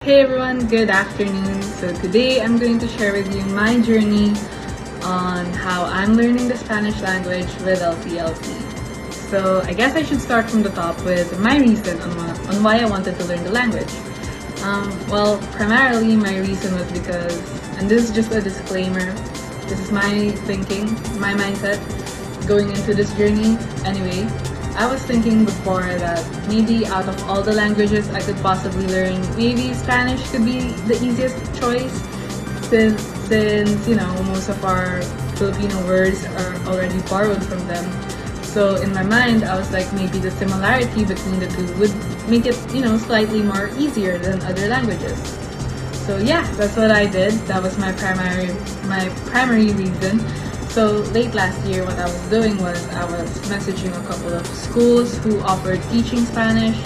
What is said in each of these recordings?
Hey everyone, good afternoon. So today I'm going to share with you my journey on how I'm learning the Spanish language with LCLC. So I guess I should start from the top with my reason on why I wanted to learn the language. Well, primarily my reason was because, and this is just a disclaimer, this is my thinking, my mindset going into this journey. Anyway, I was thinking before that maybe out of all the languages I could possibly learn, maybe Spanish could be the easiest choice since you know, most of our Filipino words are already borrowed from them. So in my mind, I was like, maybe the similarity between the two would make it, you know, slightly more easier than other languages. So yeah, that's what I did. That was my primary reason. So late last year, what I was doing was I was messaging a couple of schools who offered teaching Spanish.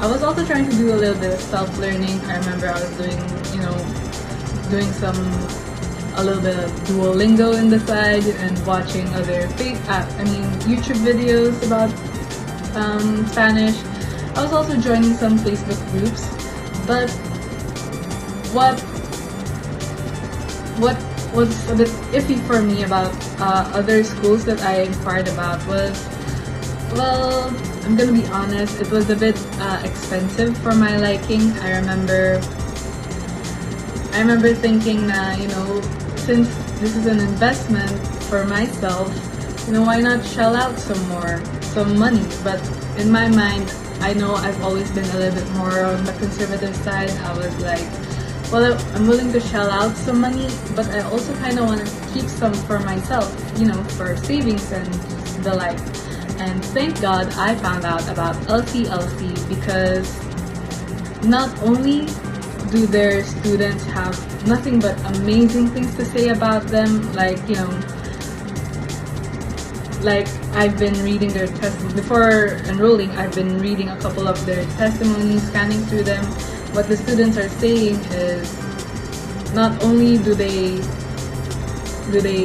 I was also trying to do a little bit of self-learning. I remember I was doing, you know, a little bit of Duolingo in the side and watching other YouTube videos about Spanish. I was also joining some Facebook groups, but what was a bit iffy for me about other schools that I inquired about was, well, I'm gonna be honest, it was a bit expensive for my liking. I remember thinking that, you know, since this is an investment for myself, you know, why not shell out some money? But in my mind, I know I've always been a little bit more on the conservative side. I was like, well, I'm willing to shell out some money, but I also kind of want to keep some for myself, you know, for savings and the like. And thank God I found out about LCLC, because not only do their students have nothing but amazing things to say about them, like, you know, like I've been reading their before enrolling, I've been reading a couple of their testimonies, scanning through them. What the students are saying is, not only do they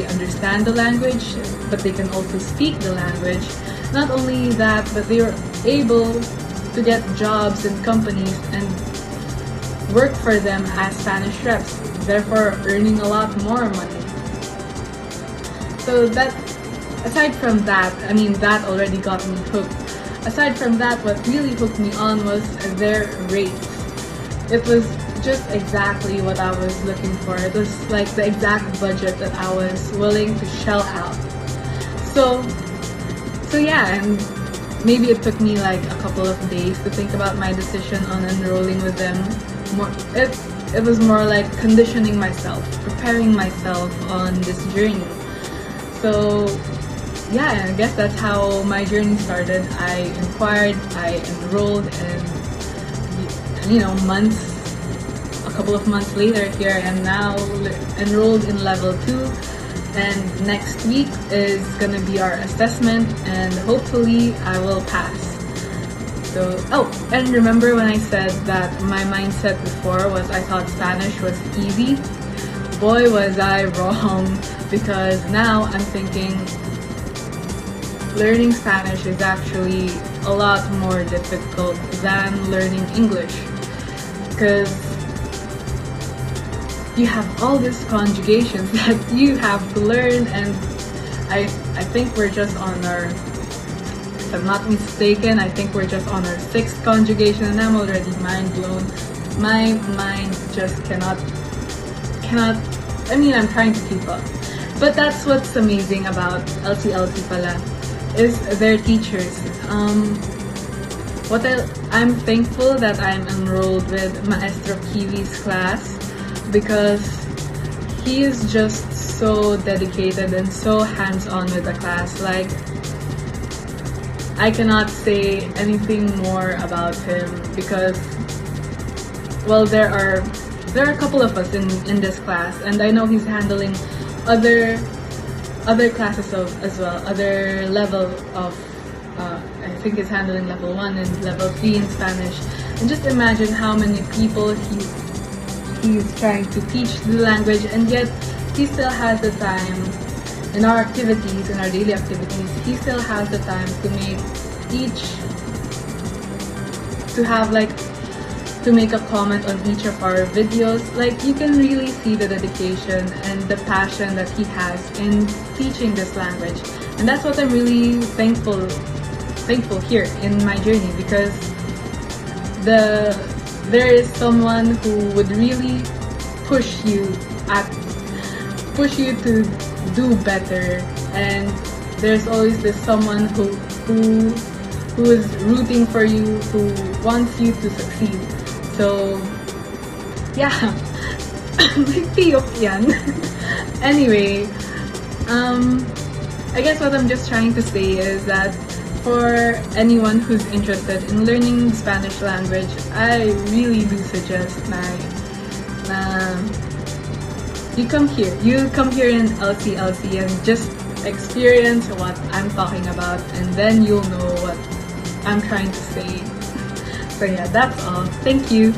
understand the language, but they can also speak the language. Not only that, but they are able to get jobs in companies and work for them as Spanish reps, therefore earning a lot more money. So that, aside from that, I mean, that already got me hooked. Aside from that, what really hooked me on was their rates. It was just exactly what I was looking for. It was like the exact budget that I was willing to shell out. So yeah, and maybe it took me like a couple of days to think about my decision on enrolling with them. It was more like conditioning myself, preparing myself on this journey. So yeah, I guess that's how my journey started. I inquired, I enrolled, and you know, a couple of months later, here I am now enrolled in level 2, and next week is gonna be our assessment, and hopefully I will pass. So, oh, and remember when I said that my mindset before was I thought Spanish was easy? Boy, was I wrong, because now I'm thinking learning Spanish is actually a lot more difficult than learning English, because you have all these conjugations that you have to learn, and I think we're just on our, if I'm not mistaken, I think we're just on our 6th conjugation, and I'm already mind blown. My mind just cannot, I mean, I'm trying to keep up. But that's what's amazing about LCLC pala, is their teachers. I'm thankful that I'm enrolled with Maestro Kiwi's class, because he is just so dedicated and so hands-on with the class. Like, I cannot say anything more about him, because, well, there are a couple of us in this class, and I know he's handling other classes as well, other level of, I think he's handling level 1 and level 3 in Spanish. And just imagine how many people he's trying to teach the language, and yet he still has the time in our activities, in our daily activities, he still has the time to make to have like to make a comment on each of our videos. Like, you can really see the dedication and the passion that he has in teaching this language. And that's what I'm really thankful here in my journey, because there is someone who would really push you to do better, and there's always this someone who is rooting for you, who wants you to succeed. So yeah, nagpiyok yan. Anyway, I guess what I'm just trying to say is that for anyone who's interested in learning Spanish language, I really do suggest na you come here in LCLC and just experience what I'm talking about, and then you'll know what I'm trying to say. So yeah, that's all. Thank you.